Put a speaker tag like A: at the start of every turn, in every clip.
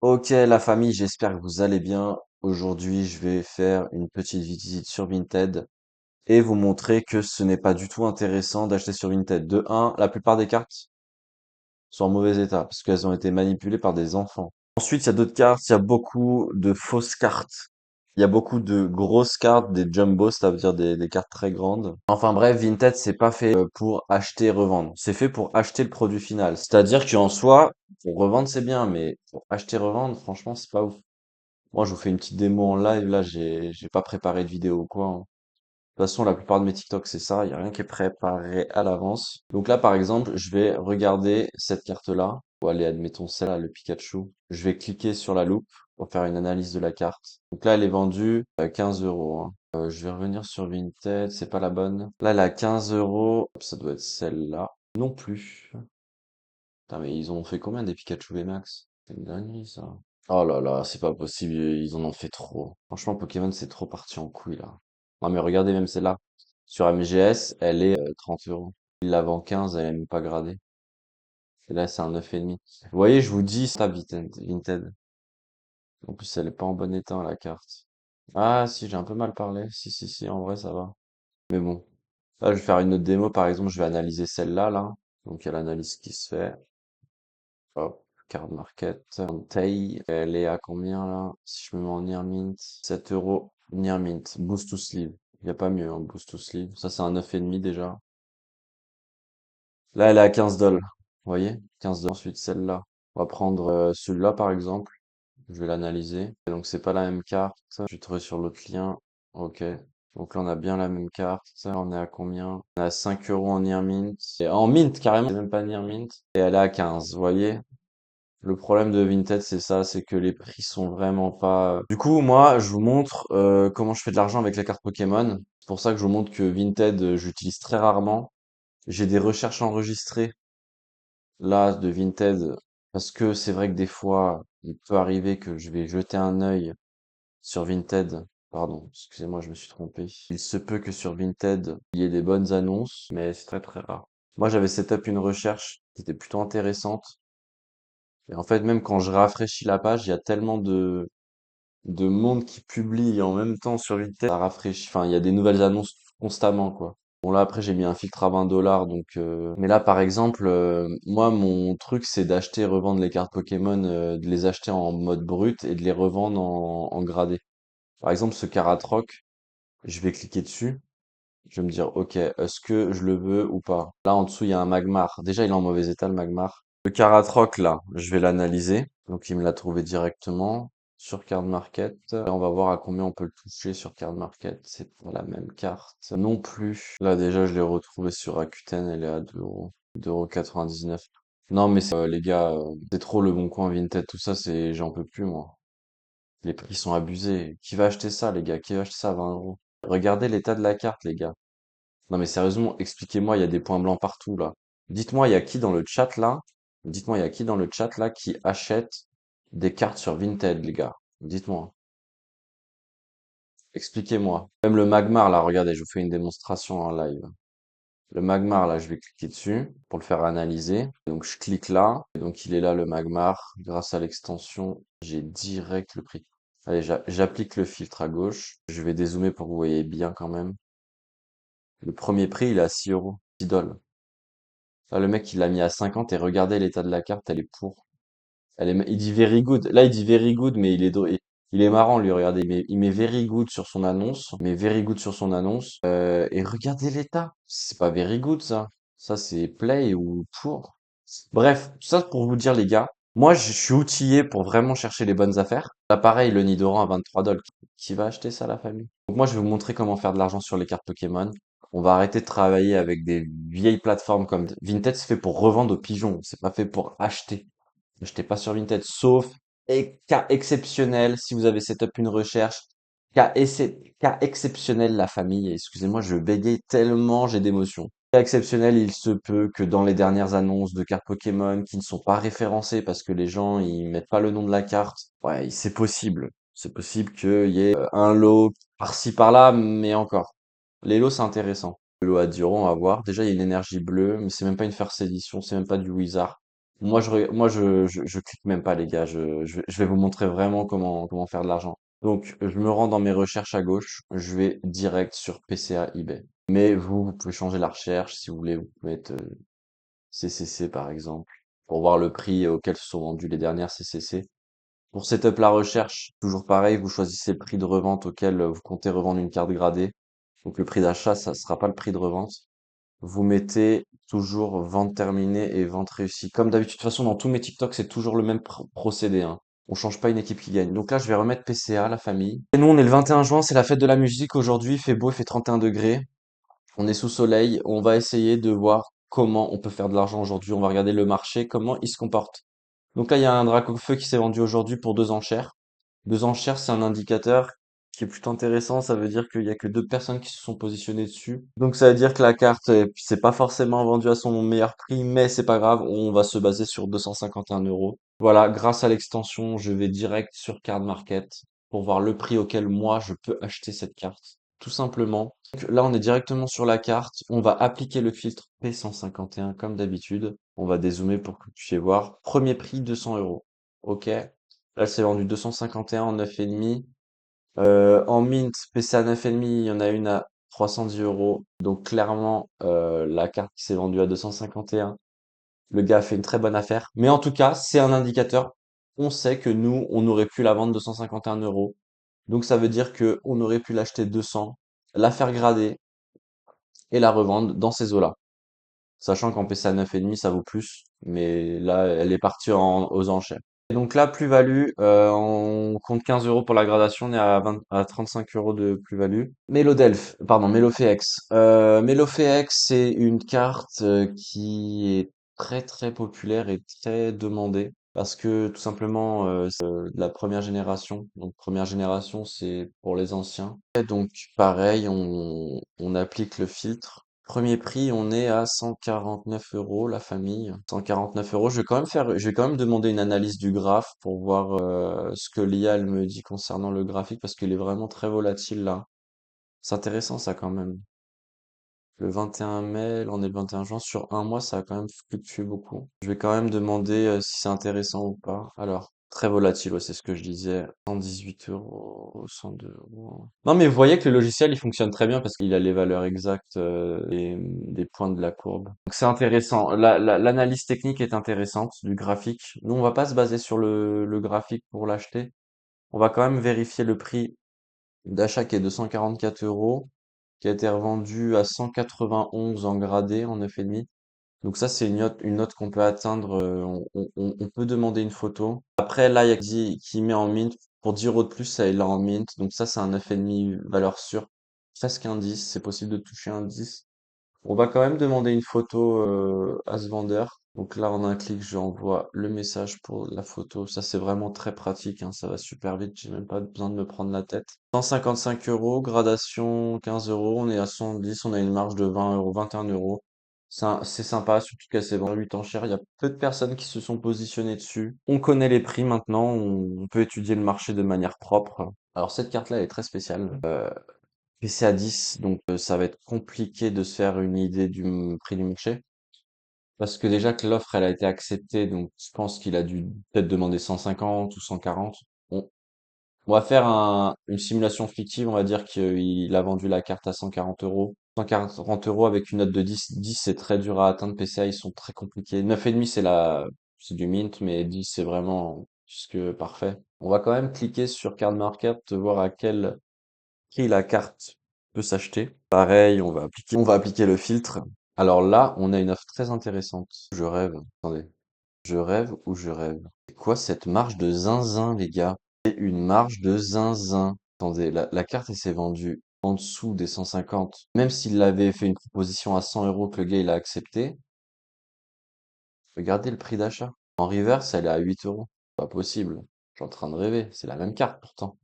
A: Ok la famille, j'espère que vous allez bien. Aujourd'hui, je vais faire une petite visite sur Vinted et vous montrer que ce n'est pas du tout intéressant d'acheter sur Vinted. De un, la plupart des cartes sont en mauvais état parce qu'elles ont été manipulées par des enfants. Ensuite, il y a d'autres cartes, il y a beaucoup de fausses cartes. Il y a beaucoup de grosses cartes, des jumbo, ça veut dire des cartes très grandes. Enfin bref, Vinted, c'est pas fait pour acheter et revendre. C'est fait pour acheter le produit final. C'est-à-dire qu'en soi, pour revendre, c'est bien, mais pour acheter et revendre, franchement, c'est pas ouf. Moi, je vous fais une petite démo en live. Là, j'ai pas préparé de vidéo ou quoi, hein. De toute façon, la plupart de mes TikTok, c'est ça. Il y a rien qui est préparé à l'avance. Donc là, par exemple, je vais regarder cette carte-là. Ou aller, admettons, celle-là, le Pikachu. Je vais cliquer sur la loupe pour faire une analyse de la carte. Donc là, elle est vendue à 15 euros, hein. Je vais revenir sur Vinted. C'est pas la bonne. Là, elle est à 15 euros. Ça doit être celle-là. Non plus. Putain, mais ils ont fait combien des Pikachu VMAX? C'est une dinguerie, ça. Oh là là, c'est pas possible, ils en ont fait trop. Franchement, Pokémon, c'est trop parti en couille, là. Non, mais regardez même celle-là. Sur MGS, elle est 30 euros. Il la vend 15, elle est même pas gradée. Et là, c'est un 9,5. Vous voyez, je vous dis, ça, Vinted. En plus, elle est pas en bon état, la carte. Ah, si, j'ai un peu mal parlé. Si, si, si, en vrai, ça va. Mais bon. Là, je vais faire une autre démo, par exemple, je vais analyser celle-là, là. Donc, il y a l'analyse qui se fait. Hop, card market. Taille, elle est à combien là? Si je me mets en near mint, 7 euros. Near mint, boost to sleeve. Il n'y a pas mieux, hein, boost to sleeve. Ça, c'est un 9,5 déjà. Là, elle est à 15 dollars. Vous voyez? 15 dollars. Ensuite, celle-là. On va prendre celui-là par exemple. Je vais l'analyser. Et donc, c'est pas la même carte. Je vais trouver sur l'autre lien. Ok. Donc là, on a bien la même carte. On est à combien? On est à 5 euros en near mint. Et en mint, carrément. C'est même pas near mint. Et elle est à 15. Vous voyez? Le problème de Vinted, c'est ça, c'est que les prix sont vraiment pas. Du coup, moi, je vous montre comment je fais de l'argent avec les cartes Pokémon. C'est pour ça que je vous montre que Vinted, j'utilise très rarement. J'ai des recherches enregistrées là de Vinted parce que c'est vrai que des fois, il peut arriver que je vais jeter un œil sur Vinted. Pardon, excusez-moi, je me suis trompé. Il se peut que sur Vinted, il y ait des bonnes annonces, mais c'est très très rare. Moi, j'avais setup une recherche qui était plutôt intéressante. Et en fait, même quand je rafraîchis la page, il y a tellement de monde qui publie en même temps sur Vinted, ça rafraîchit. Enfin, il y a des nouvelles annonces constamment, quoi. Bon, là, après, j'ai mis un filtre à 20 dollars, donc... Mais là, par exemple, moi, mon truc, c'est d'acheter et revendre les cartes Pokémon, de les acheter en mode brut et de les revendre en gradé. Par exemple, ce Karatroc, je vais cliquer dessus. Je vais me dire, ok, est-ce que je le veux ou pas? Là, en dessous, il y a un Magmar. Déjà, il est en mauvais état, le Magmar. Le Karatroc, là, je vais l'analyser. Donc, il me l'a trouvé directement sur Card Market. Et on va voir à combien on peut le toucher sur Card Market. C'est pas la même carte. Non plus. Là, déjà, je l'ai retrouvé sur Rakuten. Elle est à 2 euros. 2,99 €. Non, mais les gars, c'est trop le bon coin Vinted. Tout ça, j'en peux plus, moi. Les prix sont abusés. Qui va acheter ça, les gars? Qui va acheter ça à 20 euros? Regardez l'état de la carte, les gars. Non mais sérieusement, expliquez-moi, il y a des points blancs partout là. Dites-moi, il y a qui dans le chat là? Dites-moi, il y a qui dans le chat là qui achète des cartes sur Vinted, les gars? Dites-moi. Expliquez-moi. Même le Magmar là, regardez, je vous fais une démonstration en live. Le Magmar là, je vais cliquer dessus pour le faire analyser. Donc je clique là, et donc il est là le Magmar. Grâce à l'extension, j'ai direct le prix. Allez, j'applique le filtre à gauche. Je vais dézoomer pour que vous voyez bien quand même. Le premier prix, il est à 6 euros. 6 dollars. Là, le mec, il l'a mis à 50 et regardez l'état de la carte, elle est pour. Il dit very good. Là, il dit very good, mais il est marrant, lui, regardez. Il met very good sur son annonce. Il met very good sur son annonce. Et regardez l'état. C'est pas very good, ça. Ça, c'est play ou pour. Bref, tout ça pour vous dire, les gars. Moi, je suis outillé pour vraiment chercher les bonnes affaires. Là, pareil, le Nidoran à 23 dollars. Qui va acheter ça, la famille? Donc, moi, je vais vous montrer comment faire de l'argent sur les cartes Pokémon. On va arrêter de travailler avec des vieilles plateformes comme Vinted, c'est fait pour revendre aux pigeons. C'est pas fait pour acheter. N'achetez pas sur Vinted, sauf cas exceptionnel, si vous avez setup une recherche. Cas exceptionnel, la famille. Excusez-moi, je bégaye tellement j'ai d'émotions. Cas exceptionnel, il se peut que dans les dernières annonces de cartes Pokémon qui ne sont pas référencées parce que les gens ils mettent pas le nom de la carte. Ouais, c'est possible. C'est possible qu'il y ait un lot par-ci par-là, mais encore. Les lots, c'est intéressant. Le lot à 10 euros, on va voir. Déjà, il y a une énergie bleue, mais c'est même pas une first edition, c'est même pas du Wizard. Moi, je clique même pas, les gars. Je vais vous montrer vraiment comment faire de l'argent. Donc, je me rends dans mes recherches à gauche. Je vais direct sur PCA eBay. Mais vous pouvez changer la recherche si vous voulez. Vous pouvez mettre CCC par exemple pour voir le prix auquel se sont vendues les dernières CCC. Pour setup la recherche, toujours pareil, vous choisissez le prix de revente auquel vous comptez revendre une carte gradée. Donc le prix d'achat, ça sera pas le prix de revente. Vous mettez toujours vente terminée et vente réussie. Comme d'habitude, de toute façon, dans tous mes TikTok, c'est toujours le même procédé, hein. On change pas une équipe qui gagne. Donc là, je vais remettre PCA, la famille. Et nous, on est le 21 juin, c'est la fête de la musique aujourd'hui. Il fait beau, il fait 31 degrés. On est sous soleil. On va essayer de voir comment on peut faire de l'argent aujourd'hui. On va regarder le marché, comment il se comporte. Donc là, il y a un Dracofeu qui s'est vendu aujourd'hui pour 2 enchères. 2 enchères, c'est un indicateur qui est plutôt intéressant. Ça veut dire qu'il y a que 2 personnes qui se sont positionnées dessus. Donc ça veut dire que la carte, c'est pas forcément vendue à son meilleur prix, mais c'est pas grave. On va se baser sur 251 euros. Voilà, grâce à l'extension, je vais direct sur Card Market pour voir le prix auquel moi je peux acheter cette carte. Tout simplement. Donc là, on est directement sur la carte. On va appliquer le filtre P151 comme d'habitude. On va dézoomer pour que vous puissiez voir. Premier prix, 200 euros. OK. Là, c'est vendu 251 en 9,5. En mint, PC à 9,5, il y en a une à 310 euros. Donc clairement, la carte qui s'est vendue à 251, le gars a fait une très bonne affaire. Mais en tout cas, c'est un indicateur. On sait que nous, on aurait pu la vendre 251 euros. Donc ça veut dire que on aurait pu l'acheter 200, la faire grader et la revendre dans ces eaux-là. Sachant qu'en PC à 9,5, ça vaut plus. Mais là, elle est partie aux enchères. Et donc là, plus-value, on compte 15 euros pour la gradation, on est à 35 euros de plus-value. Melophéex. Melophéex, c'est une carte qui est très très populaire et très demandée parce que tout simplement c'est de la première génération. Donc première génération, c'est pour les anciens. Et donc pareil, on applique le filtre. Premier prix, on est à 149 euros, la famille. 149 euros. Je vais quand même demander une analyse du graphe pour voir ce que l'IA elle me dit concernant le graphique parce qu'il est vraiment très volatile là. C'est intéressant ça quand même. Le 21 mai, là on est le 21 juin, sur un mois ça a quand même fluctué beaucoup. Je vais quand même demander si c'est intéressant ou pas. Alors, très volatile, ouais, c'est ce que je disais. 118 euros, 102 euros. Non mais vous voyez que le logiciel il fonctionne très bien parce qu'il a les valeurs exactes des points de la courbe. Donc c'est intéressant. L'analyse technique est intéressante du graphique. Nous on va pas se baser sur le graphique pour l'acheter. On va quand même vérifier le prix d'achat qui est de 144 euros, qui a été revendu à 191 en gradé, en 9,5. Donc ça, c'est une note qu'on peut atteindre. On peut demander une photo. Après, là, il y a qui met en mint. Pour 10 euros de plus, ça, il l'a en mint. Donc ça, c'est un 9,5 valeur sûre. Presque un 10. C'est possible de toucher un 10. On va quand même demander une photo à ce vendeur. Donc là, en un clic, j'envoie le message pour la photo. Ça, c'est vraiment très pratique, hein. Ça va super vite. J'ai même pas besoin de me prendre la tête. 155 euros, gradation 15 euros. On est à 110. On a une marge de 20 euros, 21 euros. C'est sympa, surtout qu'elle s'est vendue 8 enchères. Il y a peu de personnes qui se sont positionnées dessus. On connaît les prix maintenant. On peut étudier le marché de manière propre. Alors cette carte-là, elle est très spéciale. PC à 10, donc ça va être compliqué de se faire une idée du prix du marché. Parce que déjà que l'offre, elle a été acceptée, donc je pense qu'il a dû peut-être demander 150 ou 140. On va faire une simulation fictive, on va dire qu'il a vendu la carte à 140 euros. 140 euros avec une note de 10. 10, c'est très dur à atteindre. PCA, ils sont très compliqués. 9,5, c'est du mint, mais 10, c'est vraiment puisque parfait. On va quand même cliquer sur Card Market, voir à quel prix la carte peut s'acheter. Pareil, on va appliquer le filtre. Alors là, on a une offre très intéressante. Je rêve. Attendez. Je rêve ou je rêve? C'est quoi cette marge de zinzin, les gars? C'est une marge de zinzin. Attendez, la carte, elle s'est vendue en dessous des 150. Même s'il avait fait une proposition à 100 euros que le gars, il a accepté. Regardez le prix d'achat. En reverse, elle est à 8 euros. Pas possible. Je suis en train de rêver. C'est la même carte, pourtant.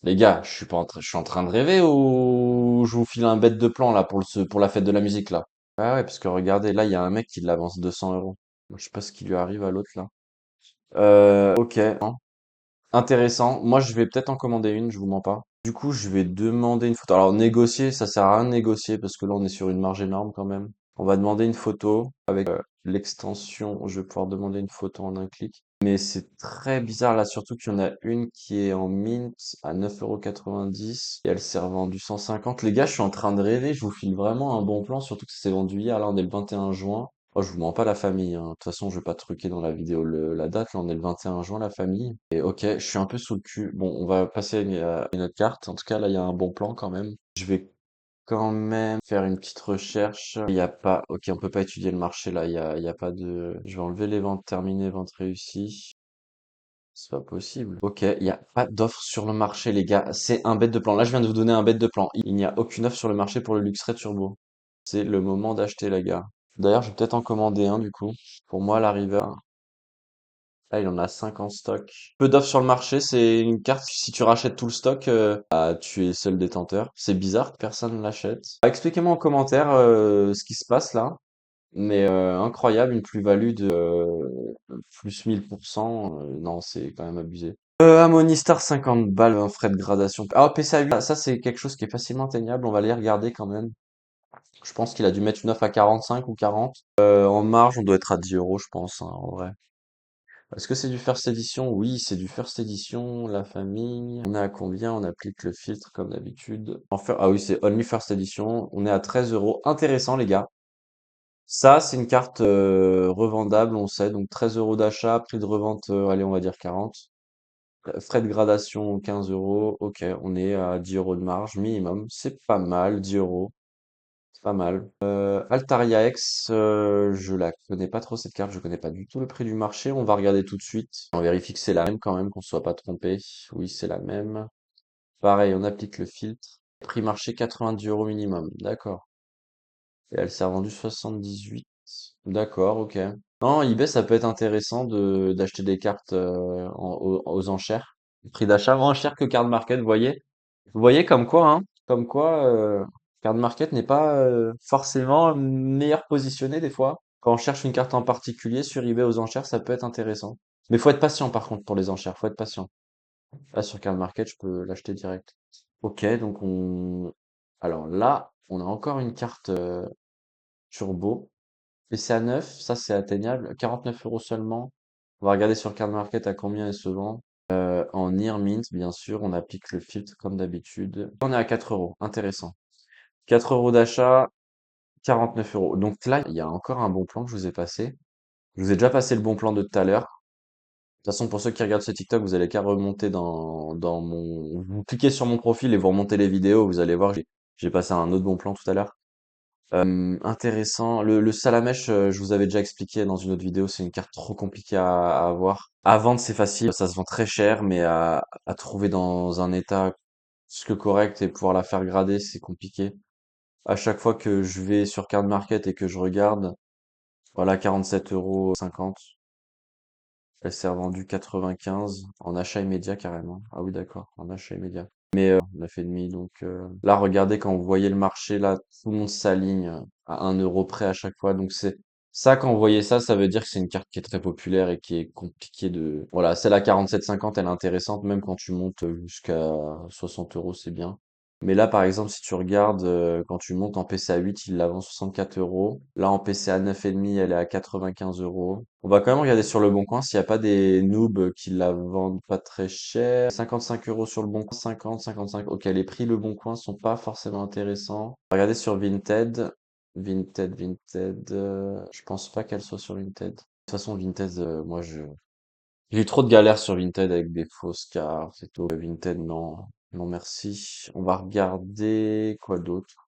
A: Les gars, je suis pas en train, je suis en train de rêver ou je vous file un bête de plan là pour la fête de la musique là? Ah ouais, parce que regardez, là il y a un mec qui l'avance 200 euros. Moi, je sais pas ce qui lui arrive à l'autre là. Ok, hein. Intéressant. Moi je vais peut-être en commander une, je vous mens pas. Du coup, je vais demander une photo. Alors négocier, ça sert à rien de négocier parce que là on est sur une marge énorme quand même. On va demander une photo avec l'extension. Je vais pouvoir demander une photo en un clic. Mais c'est très bizarre là, surtout qu'il y en a une qui est en mint à 9,90 € et elle s'est revendue 150. Les gars, je suis en train de rêver. Je vous file vraiment un bon plan, surtout que ça s'est vendu hier. Là, on est le 21 juin. Oh, je vous mens pas la famille, hein. De toute façon, je vais pas truquer dans la vidéo la date. Là, on est le 21 juin, la famille. Et ok, je suis un peu sous le cul. Bon, on va passer à une autre carte. En tout cas, là, il y a un bon plan quand même. Je vais quand même faire une petite recherche. Il y a pas, ok, on peut pas étudier le marché là. Il y a pas de. Je vais enlever les ventes terminées, ventes réussies. C'est pas possible. Ok, il n'y a pas d'offre sur le marché, les gars. C'est un bête de plan. Là, je viens de vous donner un bête de plan. Il n'y a aucune offre sur le marché pour le Luxray Turbo. C'est le moment d'acheter, les gars. D'ailleurs, je vais peut-être en commander un, du coup. Pour moi, l'arrivée. Là, il en a 5 en stock. Peu d'offres sur le marché, c'est une carte. Si tu rachètes tout le stock, bah, tu es seul détenteur. C'est bizarre que personne ne l'achète. Expliquez-moi en commentaire ce qui se passe là. Mais incroyable, une plus-value de plus 1000%. Non, c'est quand même abusé. Monistar 50 balles, un frais de gradation. Ah, PSA 8, ça c'est quelque chose qui est facilement atteignable. On va aller regarder quand même. Je pense qu'il a dû mettre une offre à 45 ou 40. En marge, on doit être à 10 € je pense, hein, en vrai. Est-ce que c'est du First Edition? Oui, c'est du First Edition, la famille. On est à combien? On applique le filtre comme d'habitude. Ah oui, c'est Only First Edition. On est à 13 €. Intéressant, les gars. Ça, c'est une carte revendable, on sait. Donc 13 € d'achat, prix de revente, allez, on va dire 40. Frais de gradation 15 €. Ok, on est à 10 € de marge minimum. C'est pas mal, 10 €. C'est pas mal. Altaria X, je la connais pas trop cette carte, je connais pas du tout le prix du marché. On va regarder tout de suite. On vérifie que c'est la même quand même, qu'on se soit pas trompé. Oui, c'est la même. Pareil, on applique le filtre. Prix marché 90 € minimum. D'accord. Et elle s'est revendue 78. D'accord, ok. Non, eBay, ça peut être intéressant d'acheter des cartes aux enchères. Prix d'achat moins cher que Card Market, vous voyez? Vous voyez comme quoi, hein? Comme quoi, Card Market n'est pas forcément meilleur positionné des fois. Quand on cherche une carte en particulier sur eBay aux enchères, ça peut être intéressant. Mais faut être patient par contre pour les enchères, faut être patient. Là, sur Card Market, je peux l'acheter direct. Ok, donc on... Alors là, on a encore une carte turbo. Et c'est à 9, ça c'est atteignable. 49 € seulement. On va regarder sur Card Market à combien elle se vend. En Near Mint, bien sûr, on applique le filtre comme d'habitude. On est à 4 €. Intéressant. 4 € d'achat, 49 €. Donc là, il y a encore un bon plan que je vous ai passé. Je vous ai déjà passé le bon plan de tout à l'heure. De toute façon, pour ceux qui regardent ce TikTok, vous allez qu'à remonter dans mon... Vous cliquez sur mon profil et vous remontez les vidéos. Vous allez voir, j'ai passé un autre bon plan tout à l'heure. Intéressant. Le Salamèche, je vous avais déjà expliqué dans une autre vidéo, c'est une carte trop compliquée à avoir. À vendre, c'est facile, ça se vend très cher, mais à trouver dans un état plus que correct et pouvoir la faire grader, c'est compliqué. À chaque fois que je vais sur Card Market et que je regarde, voilà, 47,50 €. Elle s'est revendue 95 en achat immédiat carrément. Ah oui, d'accord, en achat immédiat. Mais 9,5 €, donc là, regardez, quand vous voyez le marché, là, tout le monde s'aligne à 1 € près à chaque fois. Donc c'est ça, quand vous voyez ça, ça veut dire que c'est une carte qui est très populaire et qui est compliquée de... Voilà, celle à 47,50, elle est intéressante, même quand tu montes jusqu'à 60 €, c'est bien. Mais là, par exemple, si tu regardes, quand tu montes en PCA 8, il la vend 64 €. Là, en PCA 9,5, elle est à 95 €. On va quand même regarder sur le bon coin s'il n'y a pas des noobs qui la vendent pas très cher. 55 € sur le bon coin, 50, 55. Ok, les prix le bon coin sont pas forcément intéressants. Regardez sur Vinted. Vinted. Je pense pas qu'elle soit sur Vinted. De toute façon, Vinted, moi, j'ai eu trop de galères sur Vinted avec des fausses cartes et tout. Vinted, non. Non, merci. On va regarder quoi d'autre.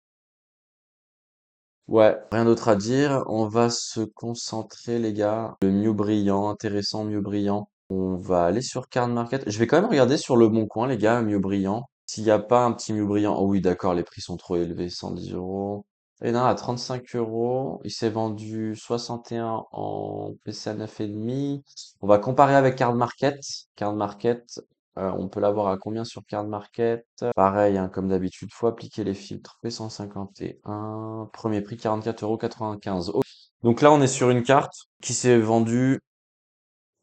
A: Ouais, rien d'autre à dire. On va se concentrer, les gars. Le Mew brillant, intéressant, Mew brillant. On va aller sur Card Market. Je vais quand même regarder sur le bon coin, les gars, Mew brillant. S'il n'y a pas un petit Mew brillant. Oh oui, d'accord, les prix sont trop élevés, 110 €. Et non, à 35 €. Il s'est vendu 61 en PCA 9,5. On va comparer avec Card Market. Card Market, on peut l'avoir à combien sur Card Market? Pareil, hein, comme d'habitude, faut appliquer les filtres. P151. Premier prix 44,95 €. Donc là, on est sur une carte qui s'est vendue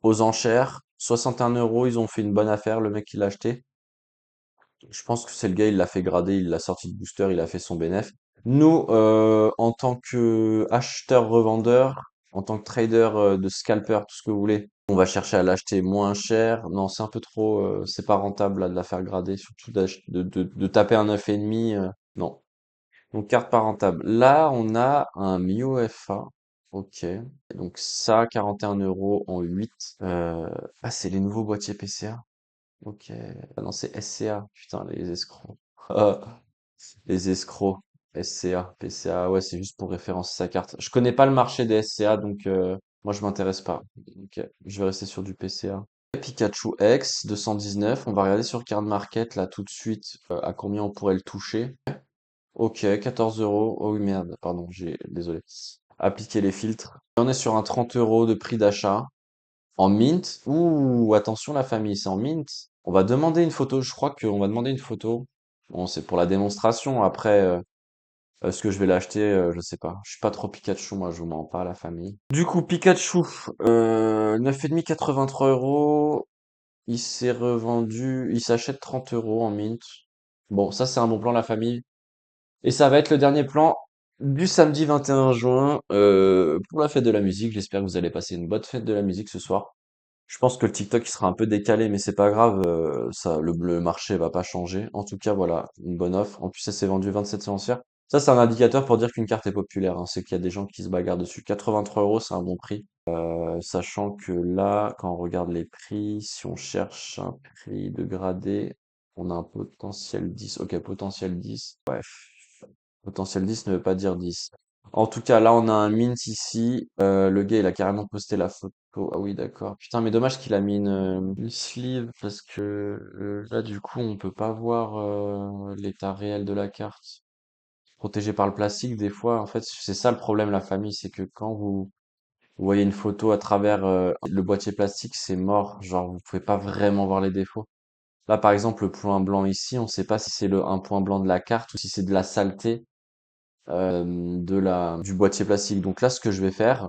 A: aux enchères. 61 €, ils ont fait une bonne affaire, le mec qui l'a acheté. Je pense que c'est le gars, il l'a fait grader, il l'a sorti de booster, il a fait son bénéf. Nous, en tant que acheteur-revendeur, en tant que trader, de scalper, tout ce que vous voulez, on va chercher à l'acheter moins cher. Non, c'est un peu trop, c'est pas rentable là, de la faire grader, surtout de taper un 9,5. Non. Donc carte pas rentable. Là, on a un Mio FA. Ok. Donc ça, 41 euros en 8. Ah, c'est les nouveaux boîtiers PCA. Ok. Ah non, c'est SCA. Putain, les escrocs. Les escrocs. SCA, PCA. Ouais, c'est juste pour référencer sa carte. Je connais pas le marché des SCA, donc moi, je m'intéresse pas. Ok. Je vais rester sur du PCA. Pikachu X 219. On va regarder sur Card Market là tout de suite à combien on pourrait le toucher. Ok, 14 euros. Oh oui, merde, pardon, désolé. Appliquer les filtres. On est sur un 30 euros de prix d'achat. En mint. Ouh, attention la famille, c'est en mint. On va demander une photo. Je crois qu'on va demander une photo. Bon, c'est pour la démonstration. Après, est-ce que je vais l'acheter? Je sais pas. Je suis pas trop Pikachu, moi, je vous mens pas, la famille. Du coup, Pikachu, 9,5, 83 euros. Il s'est revendu, il s'achète 30 euros en mint. Bon, ça, c'est un bon plan, la famille. Et ça va être le dernier plan du samedi 21 juin pour la fête de la musique. J'espère que vous allez passer une bonne fête de la musique ce soir. Je pense que le TikTok il sera un peu décalé, mais c'est pas grave. Ça, le marché va pas changer. En tout cas, voilà, une bonne offre. En plus, ça s'est vendu 27 séancières. Ça, c'est un indicateur pour dire qu'une carte est populaire, hein. C'est qu'il y a des gens qui se bagarrent dessus. 83 euros, c'est un bon prix. Sachant que là, quand on regarde les prix, si on cherche un prix de gradé, on a un potentiel 10. Ok, potentiel 10. Bref. Potentiel 10 ne veut pas dire 10. En tout cas, là, on a un mint ici. Le gars, il a carrément posté la photo. Ah oui, d'accord. Putain, mais dommage qu'il a mis une sleeve parce que là, du coup, on peut pas voir l'état réel de la carte. Protégé par le plastique, des fois, en fait, c'est ça le problème, la famille, c'est que quand vous voyez une photo à travers le boîtier plastique, c'est mort. Genre, vous pouvez pas vraiment voir les défauts. Là, par exemple, le point blanc ici, on sait pas si c'est un point blanc de la carte ou si c'est de la saleté du boîtier plastique. Donc là, ce que je vais faire,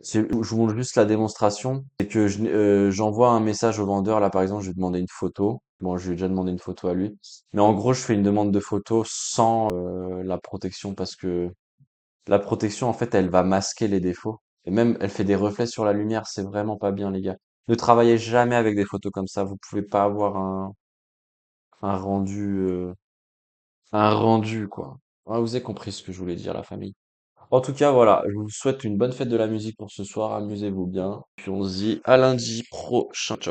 A: je vous montre juste la démonstration, c'est que j'envoie un message au vendeur. Là, par exemple, je vais demander une photo. Bon, je lui ai déjà demandé une photo à lui. Mais en gros, je fais une demande de photo sans la protection parce que la protection, en fait, elle va masquer les défauts. Et même, elle fait des reflets sur la lumière. C'est vraiment pas bien, les gars. Ne travaillez jamais avec des photos comme ça. Vous pouvez pas avoir un rendu, quoi. Ah, vous avez compris ce que je voulais dire, la famille. En tout cas, voilà, je vous souhaite une bonne fête de la musique pour ce soir. Amusez-vous bien. Puis on se dit à lundi prochain. Ciao.